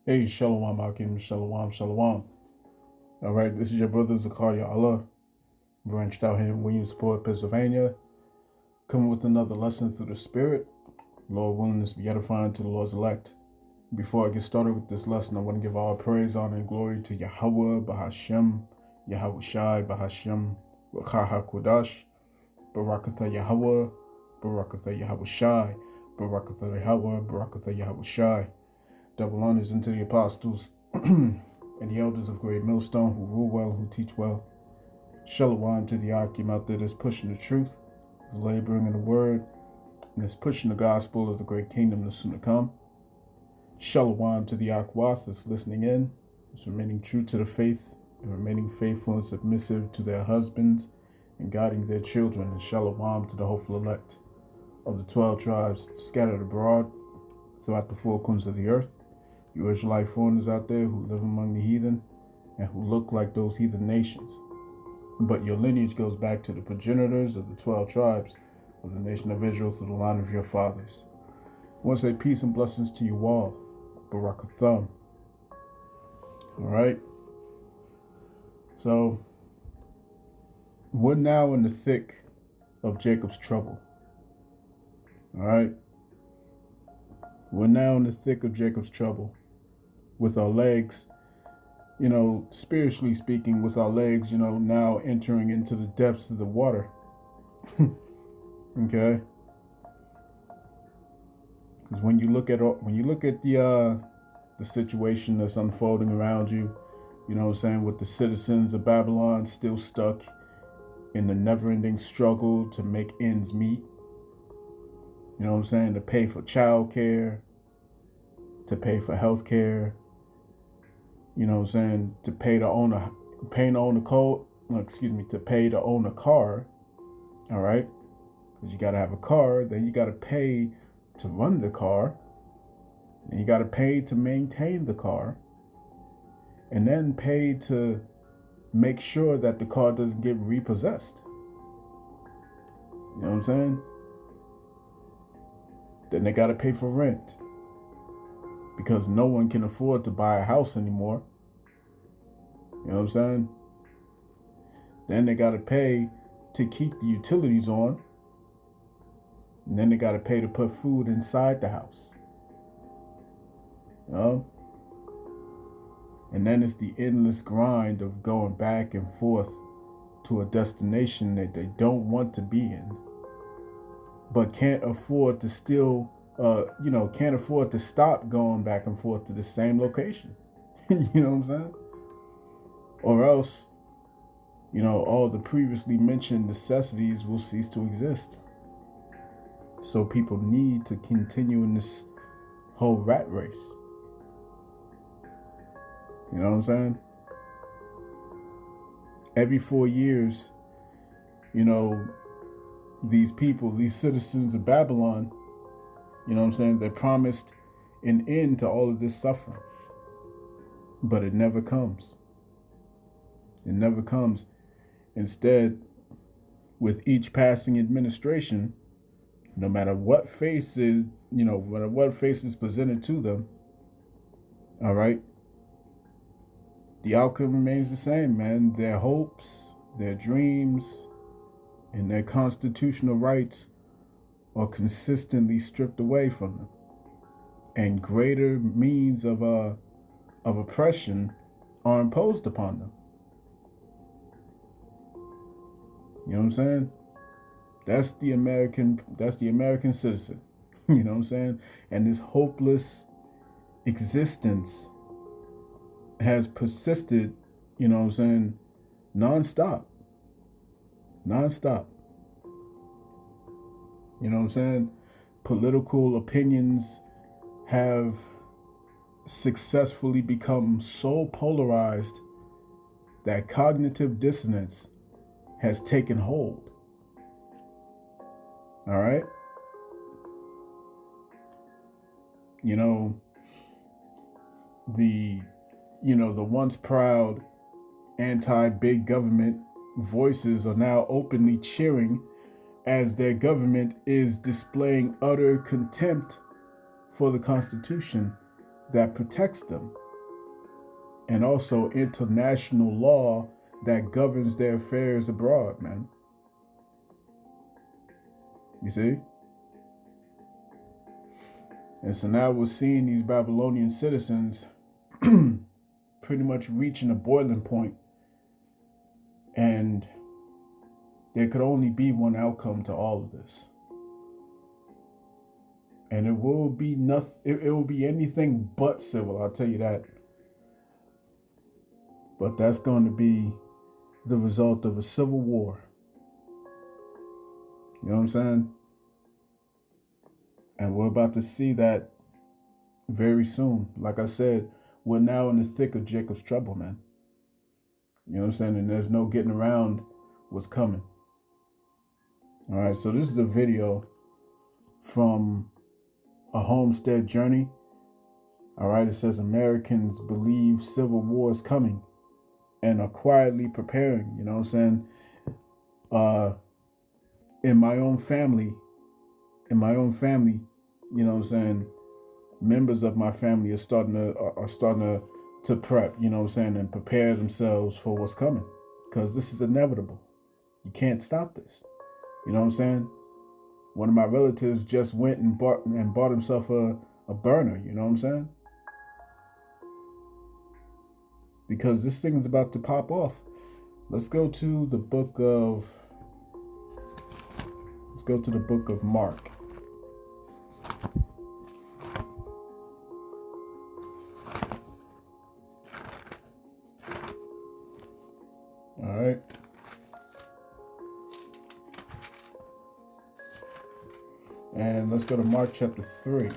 Hey, Shalom, Akim, Shalom, Shalom. All right, this is your brother Zakaria Allah, branched out here in Williamsport, Pennsylvania, coming with another lesson through the Spirit. Lord willing, this be edifying to the Lord's elect. Before I get started with this lesson, I want to give all praise, honor, and glory to Yahweh, Bahashem, Yahweh Shai, Bahashem, Wakaha Kodash, Barakatha Yahweh, Barakatha Yahweh Shai, Barakatha Yahweh, Barakatha Yahweh Shai. Double honors into the apostles and the elders of Great Millstone who rule well, who teach well. Shalom to the Akim out there that's pushing the truth, is laboring in the word, and is pushing the gospel of the great kingdom that's soon to come. Shalom to the Akwath that's listening in, is remaining true to the faith, and remaining faithful and submissive to their husbands, and guiding their children. And shalom to the hopeful elect of the 12 tribes scattered abroad throughout the four corners of the earth. You Israelite foreigners out there who live among the heathen and who look like those heathen nations. But your lineage goes back to the progenitors of the 12 tribes of the nation of Israel through the line of your fathers. I want to say peace and blessings to you all. Barakatham. All right. So, we're now in the thick of Jacob's trouble. All right. We're now in the thick of Jacob's trouble. With our legs, spiritually speaking, with our legs, now entering into the depths of the water. Okay? Because when you look at the situation that's unfolding around you, with the citizens of Babylon still stuck in the never-ending struggle to make ends meet. To pay for childcare, to pay for health care, to pay to own a car, all right? Because you got to have a car, then you got to pay to run the car, then you got to pay to maintain the car, and then pay to make sure that the car doesn't get repossessed. You know what I'm saying? Then they got to pay for rent because no one can afford to buy a house anymore. You know what I'm saying? Then they got to pay to keep the utilities on. And then they got to pay to put food inside the house. And then it's the endless grind of going back and forth to a destination that they don't want to be in, but can't afford to can't afford to stop going back and forth to the same location. You know what I'm saying? Or else, all the previously mentioned necessities will cease to exist. So people need to continue in this whole rat race. You know what I'm saying? Every 4 years, these people, these citizens of Babylon, they're promised an end to all of this suffering. But it never comes. It never comes. Instead, with each passing administration, no matter what face is presented to them, all right, the outcome remains the same, man. Their hopes, their dreams, and their constitutional rights are consistently stripped away from them. And greater means of oppression are imposed upon them. You know what I'm saying? That's the American citizen. You know what I'm saying? And this hopeless existence has persisted, nonstop. You know what I'm saying? Political opinions have successfully become so polarized that cognitive dissonance has taken hold. All right? The once proud anti-big government voices are now openly cheering as their government is displaying utter contempt for the Constitution that protects them, and also international law that governs their affairs abroad, man. You see? And so now we're seeing these Babylonian citizens pretty much reaching a boiling point, and there could only be one outcome to all of this. And it will be nothing, it will be anything but civil, I'll tell you that. But that's going to be the result of a civil war. You know what I'm saying? And we're about to see that very soon. Like I said, we're now in the thick of Jacob's trouble, man. You know what I'm saying? And there's no getting around what's coming. All right, so this is a video from A Homestead Journey. All right, it says Americans believe civil war is coming and are quietly preparing. You know what I'm saying? In my own family, you know what I'm saying, members of my family are starting to prep, you know what I'm saying, and prepare themselves for what's coming, because this is inevitable. You can't stop this. You know what I'm saying? One of my relatives just went and bought himself a burner, you know what I'm saying? Because this thing is about to pop off. Let's go to the book of Mark. All right. And let's go to Mark chapter 3.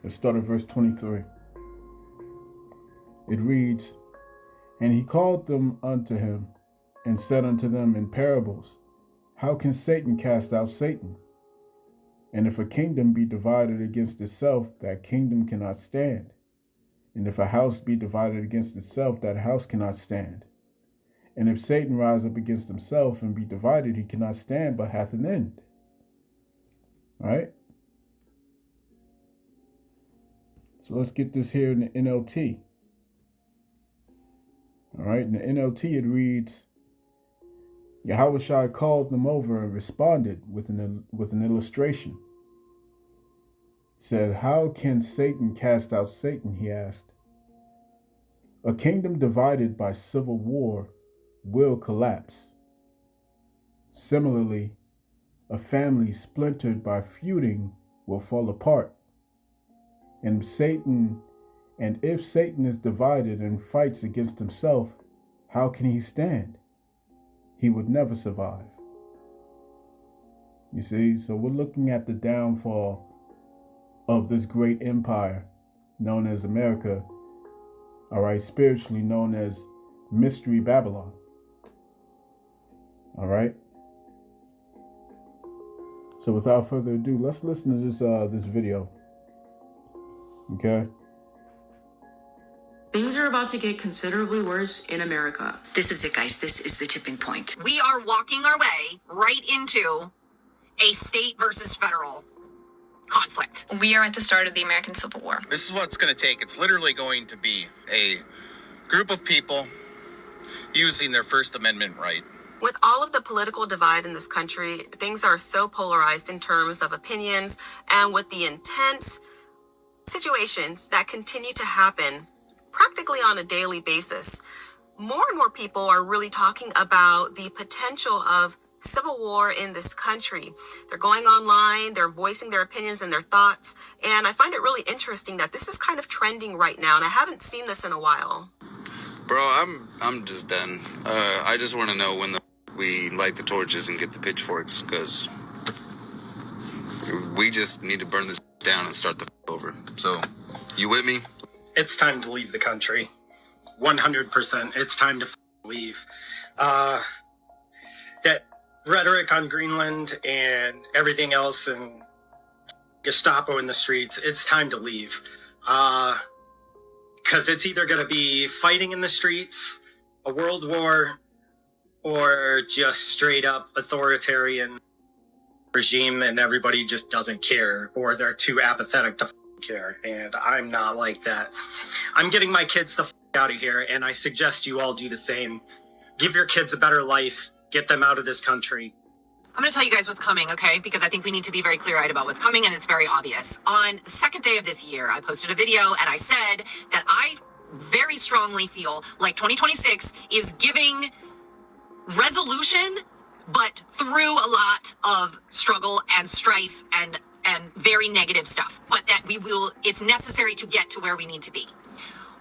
Let's start at verse 23. It reads, "And he called them unto him, and said unto them in parables, How can Satan cast out Satan? And if a kingdom be divided against itself, that kingdom cannot stand. And if a house be divided against itself, that house cannot stand. And if Satan rise up against himself and be divided, he cannot stand, but hath an end." All right? So let's get this here in the NLT. All right, in the NLT it reads, Yahushua called them over and responded with an illustration. Said, "How can Satan cast out Satan?" he asked. "A kingdom divided by civil war will collapse. Similarly, a family splintered by feuding will fall apart. And if Satan is divided and fights against himself, how can he stand? He would never survive." You see, so we're looking at the downfall of this great empire known as America, all right, spiritually known as Mystery Babylon. All right. So without further ado, let's listen to this video. Okay. Things are about to get considerably worse in America. This is it, guys. This is the tipping point. We are walking our way right into a state versus federal conflict. We are at the start of the American Civil War. This is what it's going to take. It's literally going to be a group of people using their First Amendment right. With all of the political divide in this country, things are so polarized in terms of opinions, and with the intense situations that continue to happen practically on a daily basis, more and more people are really talking about the potential of civil war in this country. They're going online, they're voicing their opinions and their thoughts, and I find it really interesting that this is kind of trending right now, and I haven't seen this in a while. Bro, I'm just done. I just want to know when we light the torches and get the pitchforks, because we just need to burn this down and start the over. So, you with me? It's time to leave the country. 100%. It's time to leave. That rhetoric on Greenland and everything else and Gestapo in the streets, it's time to leave. Because it's either going to be fighting in the streets, a world war, or just straight up authoritarian regime and everybody just doesn't care, or they're too apathetic to care. And I'm not like that. I'm getting my kids the out of here, and I suggest you all do the same. Give your kids a better life. Get them out of this country. I'm going to tell you guys what's coming, okay? Because I think we need to be very clear-eyed about what's coming, and it's very obvious. On the second day of this year, I posted a video, and I said that I very strongly feel like 2026 is giving resolution, but through a lot of struggle and strife and very negative stuff. But that it's necessary to get to where we need to be.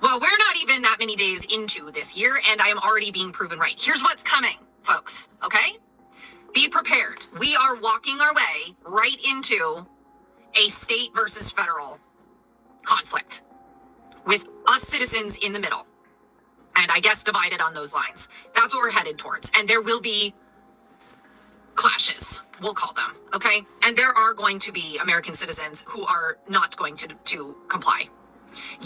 Well, we're not even that many days into this year, and I am already being proven right. Here's what's coming, folks, okay? Be prepared. We are walking our way right into a state versus federal conflict with us citizens in the middle. And I guess divided on those lines. That's what we're headed towards. And there will be clashes, we'll call them, okay? And there are going to be American citizens who are not going to comply.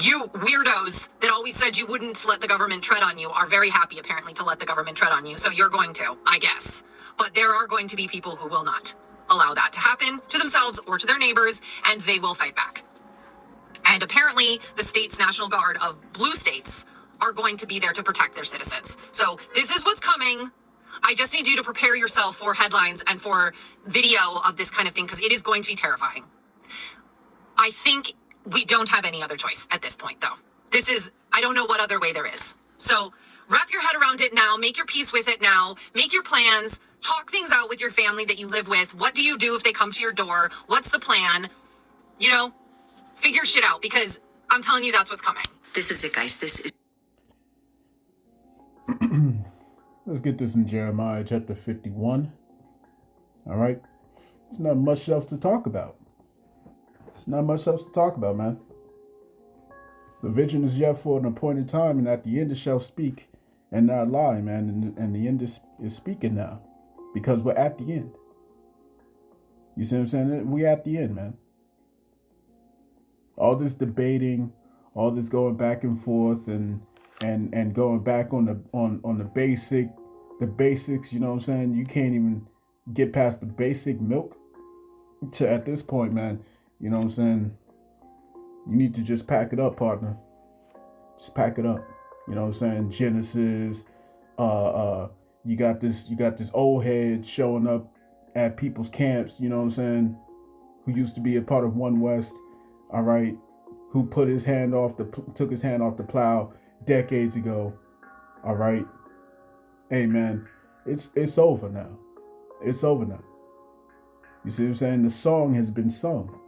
You weirdos that always said you wouldn't let the government tread on you are very happy, apparently, to let the government tread on you. So you're going to, I guess. But there are going to be people who will not allow that to happen to themselves or to their neighbors, and they will fight back. And apparently, the state's National Guard of blue states are going to be there to protect their citizens. So this is what's coming. I just need you to prepare yourself for headlines and for video of this kind of thing, because it is going to be terrifying. I think we don't have any other choice at this point, though. I don't know what other way there is. So wrap your head around it now. Make your peace with it now. Make your plans. Talk things out with your family that you live with. What do you do if they come to your door? What's the plan? Figure shit out, because I'm telling you that's what's coming. This is it, guys. This is... Let's get this in Jeremiah chapter 51. All right. There's not much else to talk about. Man. The vision is yet for an appointed time, and at the end it shall speak and not lie, man. And the end is speaking now, because we're at the end. You see what I'm saying? We're at the end, man. All this debating, all this going back and forth, and going back on the basics. You know what I'm saying? You can't even get past the basic milk. At this point, man, you know what I'm saying? You need to just pack it up, partner. Just pack it up. You know what I'm saying? Genesis. You got this old head showing up at people's camps. You know what I'm saying? Who used to be a part of One West. All right, who took his hand off the plow decades ago. All right, hey man, it's over now. It's over now. You see what I'm saying? The song has been sung.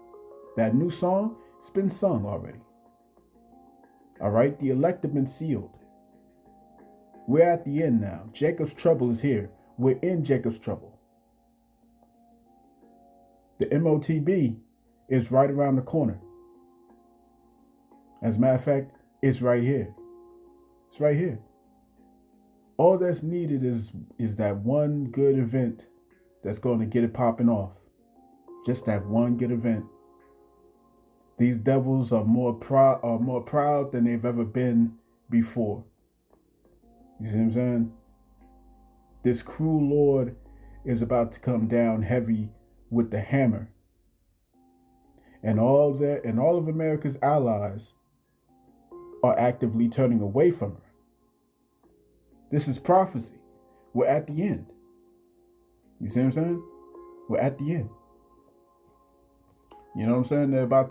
That new song, it's been sung already. All right, the elect have been sealed. We're at the end now. Jacob's trouble is here. We're in Jacob's trouble. The MOTB is right around the corner. As a matter of fact, it's right here. It's right here. All that's needed is that one good event that's going to get it popping off. Just that one good event. These devils are more proud than they've ever been before. You see what I'm saying? This cruel Lord is about to come down heavy with the hammer. And all of America's allies are actively turning away from her. This is prophecy. We're at the end. You see what I'm saying? We're at the end. You know what I'm saying? They're about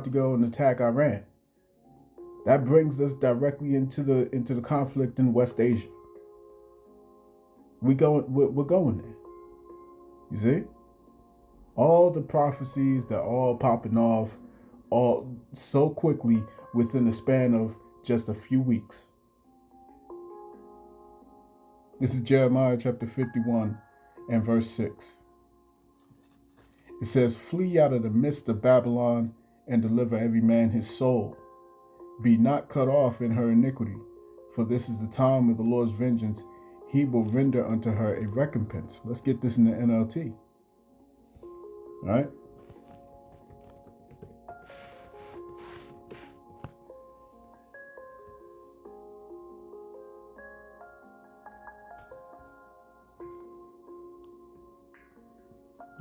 to go and attack Iran. That brings us directly into the conflict in West Asia. We're going there. You see? All the prophecies, they're all popping off all so quickly within the span of just a few weeks. This is Jeremiah chapter 51 and verse 6. It says, "Flee out of the midst of Babylon and deliver every man his soul. Be not cut off in her iniquity, for this is the time of the Lord's vengeance. He will render unto her a recompense." Let's get this in the NLT. All right?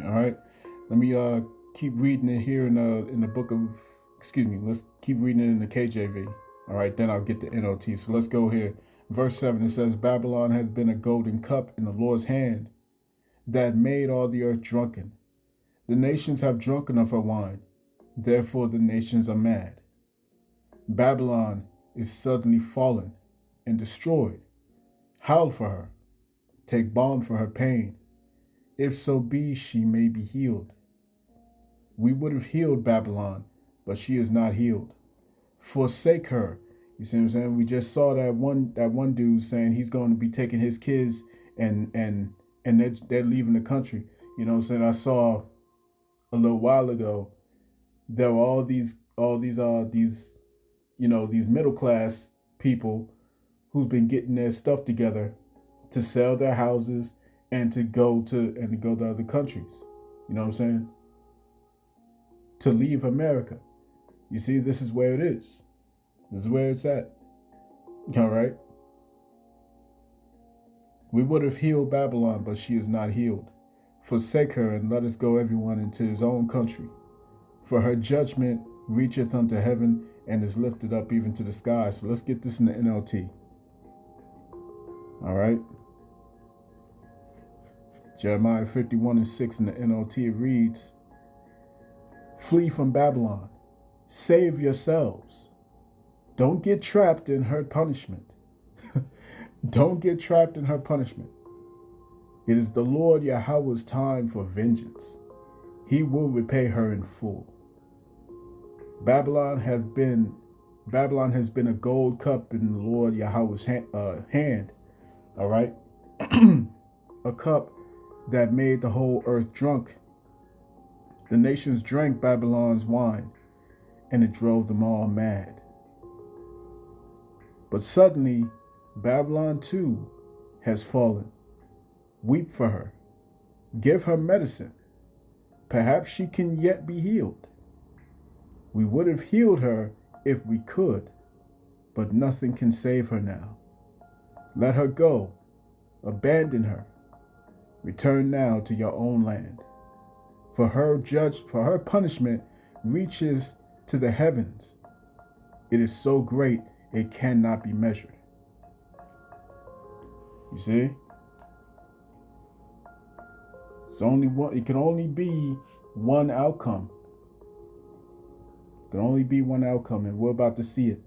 All right. Let me keep reading it here in the book of, excuse me, let's keep reading it in the KJV. All right, then I'll get the NLT. So let's go here. Verse 7, it says, Babylon has been a golden cup in the Lord's hand that made all the earth drunken. The nations have drunken of her wine. Therefore the nations are mad. Babylon is suddenly fallen and destroyed. Howl for her. Take balm for her pain. If so be she may be healed. We would have healed Babylon, but she is not healed. Forsake her. You see what I'm saying? We just saw that one dude saying he's going to be taking his kids and they're leaving the country. You know what I'm saying? I saw a little while ago there were all these middle class people who's been getting their stuff together to sell their houses and to go to other countries. You know what I'm saying? To leave America. You see, this is where it is. This is where it's at. All right? We would have healed Babylon, but she is not healed. Forsake her and let us go everyone into his own country. For her judgment reacheth unto heaven and is lifted up even to the sky. So let's get this in the NLT. All right? Jeremiah 51:6 in the NLT, it reads, Flee from Babylon. Save yourselves. Don't get trapped in her punishment. Don't get trapped in her punishment. It is the Lord Yahweh's time for vengeance. He will repay her in full. Babylon has been a gold cup in the Lord Yahweh's hand. All right? A cup that made the whole earth drunk. The nations drank Babylon's wine, and it drove them all mad. But suddenly, Babylon too has fallen. Weep for her. Give her medicine. Perhaps she can yet be healed. We would have healed her if we could, but nothing can save her now. Let her go. Abandon her. Return now to your own land. For her punishment reaches to the heavens. It is so great it cannot be measured. You see? It can only be one outcome. It can only be one outcome, and we're about to see it.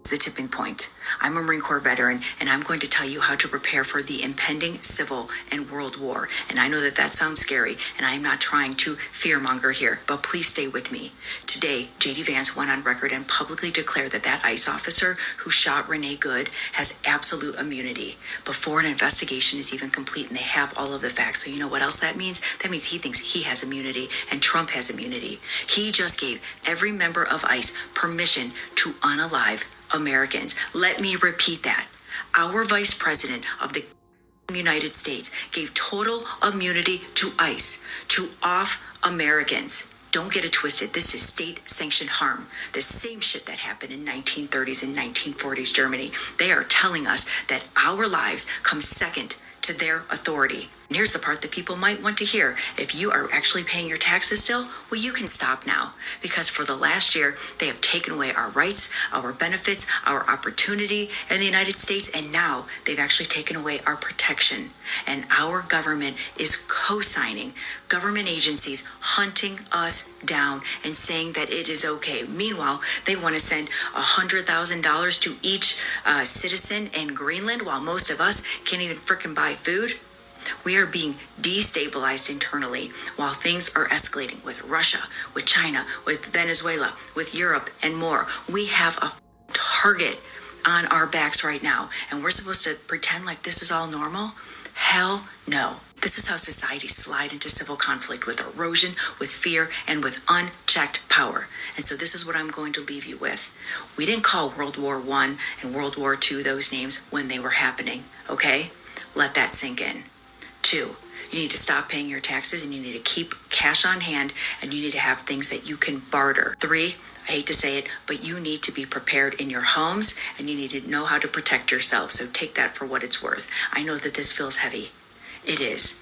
The tipping point. I'm a Marine Corps veteran, and I'm going to tell you how to prepare for the impending civil and world war. And I know that sounds scary, and I am not trying to fearmonger here, but please stay with me. Today, J.D. Vance went on record and publicly declared that ICE officer who shot Renee Good has absolute immunity before an investigation is even complete, and they have all of the facts. So you know what else that means? That means he thinks he has immunity, and Trump has immunity. He just gave every member of ICE permission to unalive Americans. Let me repeat that. Our Vice President of the United States gave total immunity to ICE to off Americans. Don't get it twisted. This is state-sanctioned harm. The same shit that happened in 1930s and 1940s Germany. They are telling us that our lives come second to their authority. And here's the part that people might want to hear. If you are actually paying your taxes still, well, you can stop now. Because for the last year, they have taken away our rights, our benefits, our opportunity in the United States, and now they've actually taken away our protection. And our government is co-signing government agencies hunting us down and saying that it is okay. Meanwhile, they want to send $100,000 to each citizen in Greenland while most of us can't even frickin' buy food. We are being destabilized internally while things are escalating with Russia, with China, with Venezuela, with Europe, and more. We have a target on our backs right now, and we're supposed to pretend like this is all normal? Hell no. This is how societies slide into civil conflict, with erosion, with fear, and with unchecked power. And so this is what I'm going to leave you with. We didn't call World War I and World War II those names when they were happening, okay? Let that sink in. 2, you need to stop paying your taxes, and you need to keep cash on hand, and you need to have things that you can barter. 3, I hate to say it, but you need to be prepared in your homes, and you need to know how to protect yourself. So take that for what it's worth. I know that this feels heavy. It is.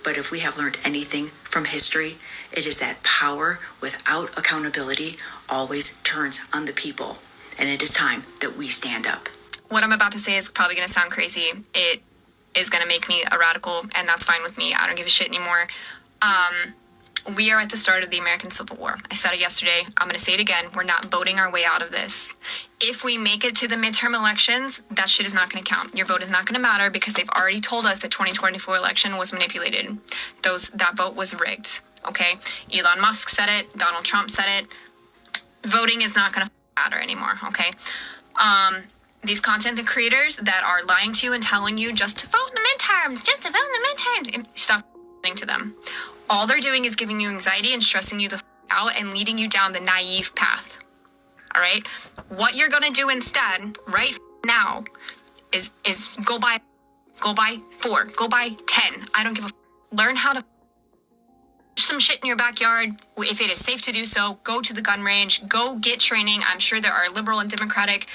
But if we have learned anything from history, it is that power without accountability always turns on the people. And it is time that we stand up. What I'm about to say is probably going to sound crazy. It is going to make me a radical, and that's fine with me. I don't give a shit anymore. We are at the start of the American Civil War. I said it yesterday. I'm going to say it again. We're not voting our way out of this. If we make it to the midterm elections, that shit is not going to count. Your vote is not going to matter because they've already told us the 2024 election was manipulated. That vote was rigged. Okay? Elon Musk said it. Donald Trump said it. Voting is not going to matter anymore. Okay? These content creators that are lying to you and telling you just to vote in the midterms, stop listening to them. All they're doing is giving you anxiety and stressing you the out and leading you down the naive path. All right? What you're going to do instead, right now, is go buy 4, go buy 10. I don't give a learn how to some shit in your backyard. If it is safe to do so, go to the gun range, go get training. I'm sure there are liberal and democratic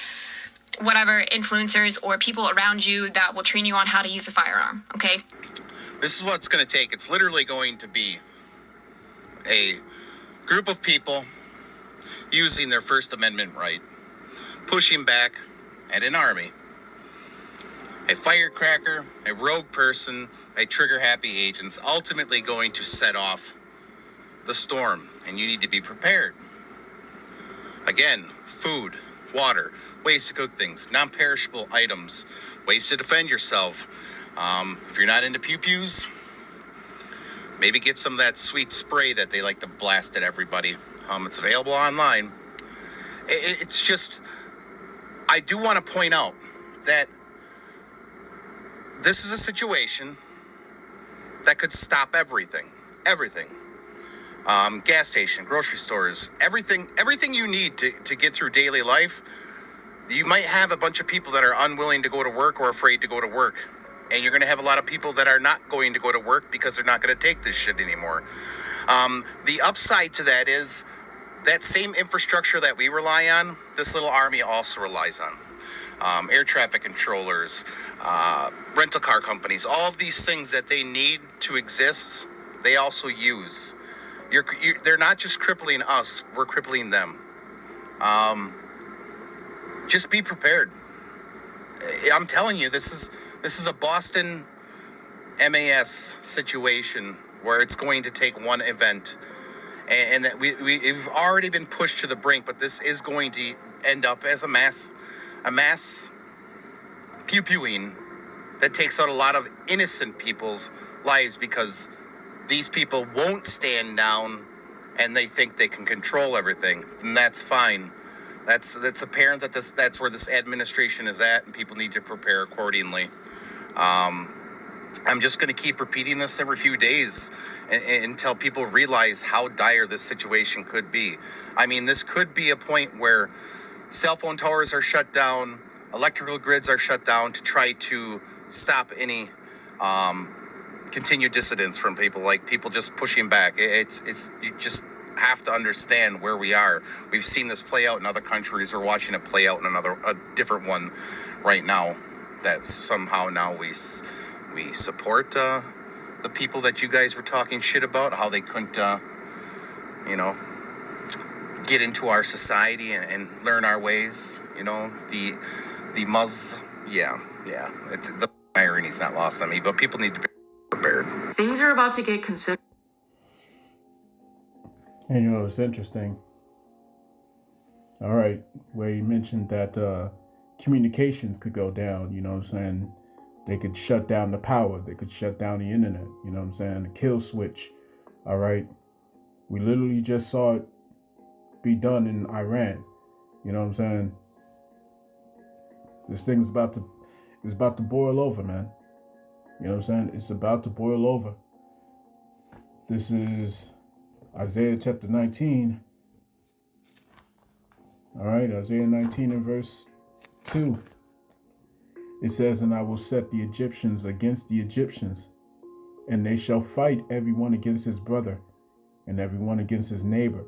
whatever influencers or people around you that will train you on how to use a firearm. Okay? This is what it's going to take. It's literally going to be a group of people using their First Amendment right, pushing back at an army, a firecracker, a rogue person, a trigger-happy agent's ultimately going to set off the storm, and you need to be prepared. Again, food, water, ways to cook things, non-perishable items, ways to defend yourself. If you're not into pew-pews, maybe get some of that sweet spray that they like to blast at everybody. It's available online. It's just, I do want to point out that this is a situation that could stop everything. Gas station, grocery stores, everything you need to get through daily life. You might have a bunch of people that are unwilling to go to work or afraid to go to work. And you're going to have a lot of people that are not going to go to work because they're not going to take this shit anymore. The upside to that is that same infrastructure that we rely on, this little army also relies on. Air traffic controllers, rental car companies, all of these things that they need to exist, they also use. They're not just crippling us, we're crippling them. Just be prepared. I'm telling you, this is a Boston MAS situation where it's going to take one event, and that we've already been pushed to the brink, but this is going to end up as a mass pew-pewing that takes out a lot of innocent people's lives because these people won't stand down and they think they can control everything, and that's fine. That's apparent that that's where this administration is at, and people need to prepare accordingly. I'm just going to keep repeating this every few days until people realize how dire this situation could be. I mean, this could be a point where cell phone towers are shut down, electrical grids are shut down to try to stop any continued dissidence from people, like people just pushing back. It's you just have to understand where we are. We've seen this play out in other countries. We're watching it play out in a different one right now. That somehow now we support the people that you guys were talking shit about, how they couldn't, get into our society and learn our ways. The Muslims, yeah. It's the irony's not lost on me, but people need to be prepared. Things are about to get considered. And it's interesting. All right, where you mentioned that communications could go down, you know what I'm saying? They could shut down the power. They could shut down the internet, you know what I'm saying? The kill switch, all right? We literally just saw it be done in Iran, you know what I'm saying? This thing is about to boil over, man. You know what I'm saying? It's about to boil over. This is Isaiah chapter 19. All right, Isaiah 19 and verse 2. It says, "And I will set the Egyptians against the Egyptians, and they shall fight everyone against his brother, and everyone against his neighbor,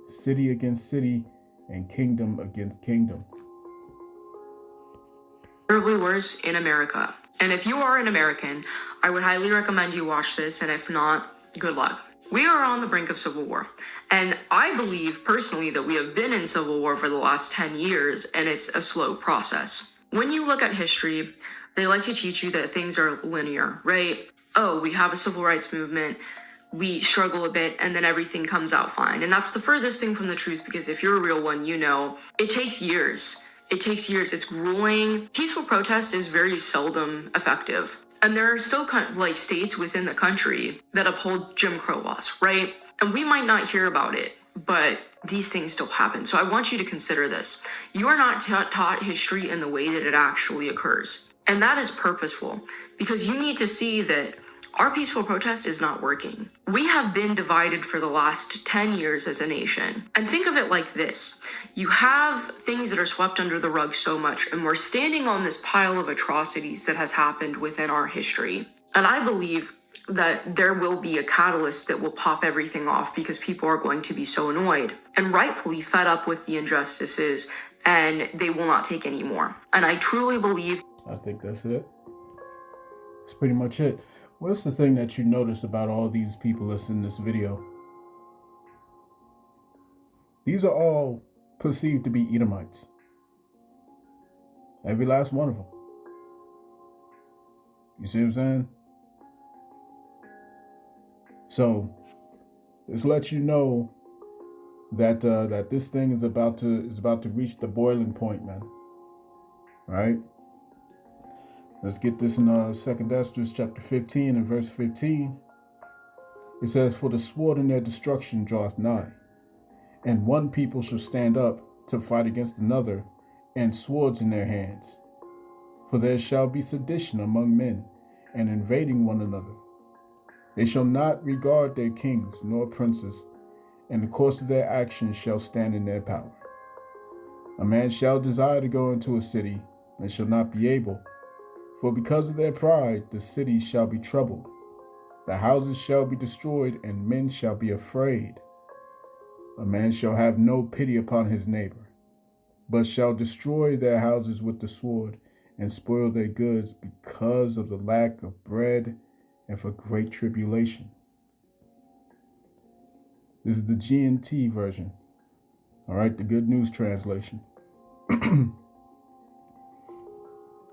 city against city, and kingdom against kingdom." Terribly worse in America. And if you are an American, I would highly recommend you watch this, and if not, good luck. We are on the brink of civil war, and I believe personally that we have been in civil war for the last 10 years, and it's a slow process. When you look at history, they like to teach you that things are linear, right? Oh, we have a civil rights movement, we struggle a bit, and then everything comes out fine. And that's the furthest thing from the truth, because if you're a real one, you know, it takes years. It takes years. It's grueling. Peaceful protest is very seldom effective. And there are still like states within the country that uphold Jim Crow laws, right? And we might not hear about it, but these things still happen. So I want you to consider this. You are not taught history in the way that it actually occurs. And that is purposeful, because you need to see that our peaceful protest is not working. We have been divided for the last 10 years as a nation. And think of it like this. You have things that are swept under the rug so much, and we're standing on this pile of atrocities that has happened within our history. And I believe that there will be a catalyst that will pop everything off, because people are going to be so annoyed and rightfully fed up with the injustices, and they will not take any more. And I truly believe. I think that's it. That's pretty much it. What's the thing that you notice about all these people that's in this video? These are all perceived to be Edomites. Every last one of them. You see what I'm saying? So, this lets you know that that this thing is about to reach the boiling point, man. All right? Let's get this in 2 Esdras chapter 15 and verse 15. It says, "For the sword in their destruction draweth nigh, and one people shall stand up to fight against another, and swords in their hands. For there shall be sedition among men, and invading one another. They shall not regard their kings nor princes, and the course of their actions shall stand in their power. A man shall desire to go into a city, and shall not be able. For because of their pride, the city shall be troubled. The houses shall be destroyed, and men shall be afraid. A man shall have no pity upon his neighbor, but shall destroy their houses with the sword, and spoil their goods because of the lack of bread and for great tribulation." This is the GNT version. All right, the Good News Translation.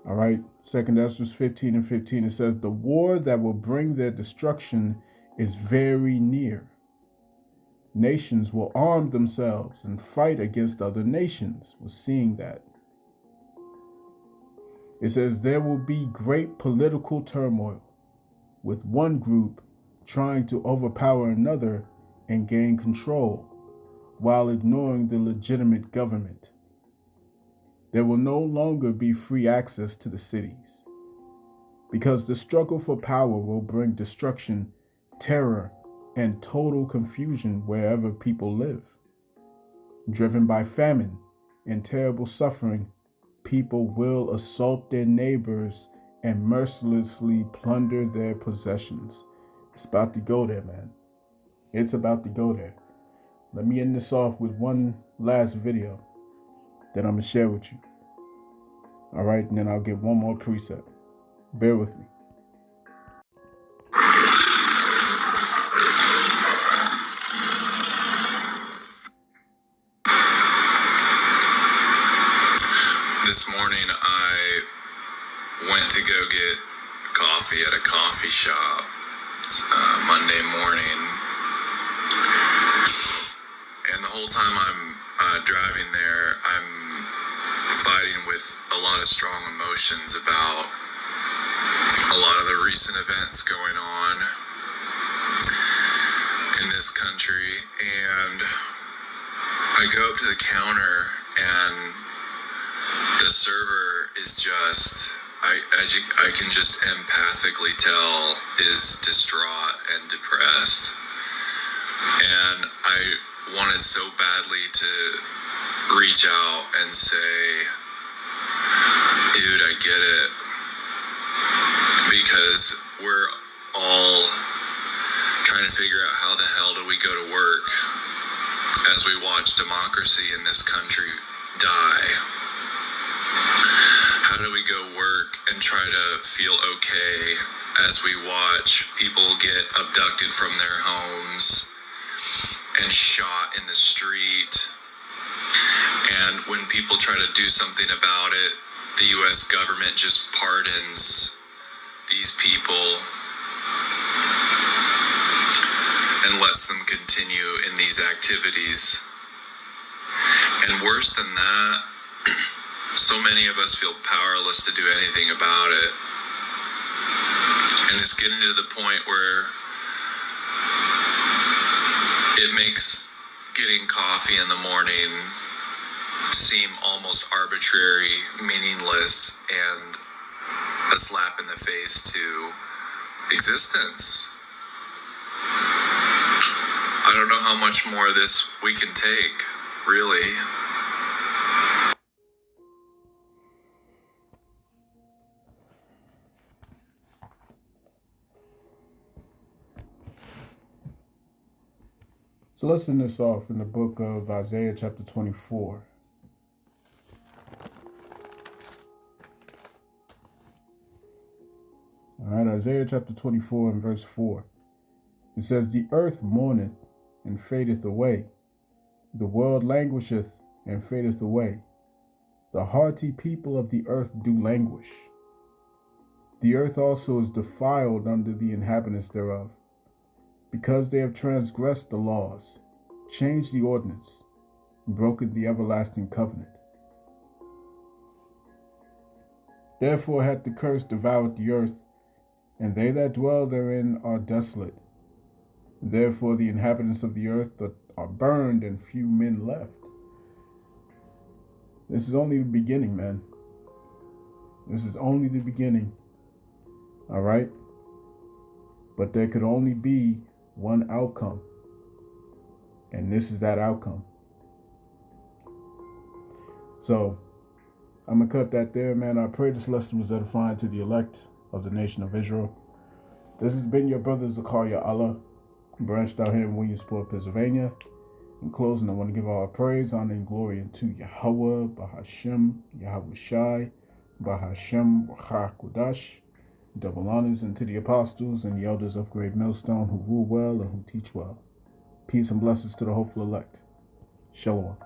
All right, 2 Esdras 15 and 15, it says, "The war that will bring their destruction is very near. Nations will arm themselves and fight against other nations." We're seeing that. It says, "There will be great political turmoil, with one group trying to overpower another and gain control, while ignoring the legitimate government. There will no longer be free access to the cities, because the struggle for power will bring destruction, terror, and total confusion wherever people live. Driven by famine and terrible suffering, people will assault their neighbors and mercilessly plunder their possessions." It's about to go there, man. It's about to go there. Let me end this off with one last video that I'm going to share with you. All right, and then I'll get one more precept. Bear with me. This morning I went to go get coffee at a coffee shop. It's Monday morning. And the whole time I'm driving there, I'm fighting with a lot of strong emotions about a lot of the recent events going on in this country. And I go up to the counter, and the server is just, I can just empathically tell, is distraught and depressed. And I wanted so badly to reach out and say, "Dude, I get it." Because we're all trying to figure out how the hell do we go to work as we watch democracy in this country die. How do we go work and try to feel okay as we watch people get abducted from their homes and shot in the street? And when people try to do something about it, the U.S. government just pardons these people and lets them continue in these activities. And worse than that, so many of us feel powerless to do anything about it. And it's getting to the point where it makes getting coffee in the morning seem almost arbitrary, meaninless, and a slap in the face to existence. I don't know how much more of this we can take, really. So let's end this off in the book of Isaiah chapter 24. All right, Isaiah chapter 24 and verse 4. It says, "The earth mourneth and fadeth away. The world languisheth and fadeth away. The haughty people of the earth do languish. The earth also is defiled under the inhabitants thereof, because they have transgressed the laws, changed the ordinance, and broken the everlasting covenant. Therefore hath the curse devoured the earth, and they that dwell therein are desolate. Therefore the inhabitants of the earth are burned, and few men left." This is only the beginning, man. This is only the beginning. All right? But there could only be one outcome. And this is that outcome. So, I'm going to cut that there, man. I pray this lesson was edifying to the elect of the nation of Israel. This has been your brother Zakaria Allah, branched out here in Williamsport, Pennsylvania. In closing, I want to give all praise, honor, and glory unto Yahweh, Bahashem, Yahweh Shai, Bahashem, Ruach Kodash. Double honors unto the apostles and the elders of Great Millstone who rule well and who teach well. Peace and blessings to the hopeful elect. Shalom.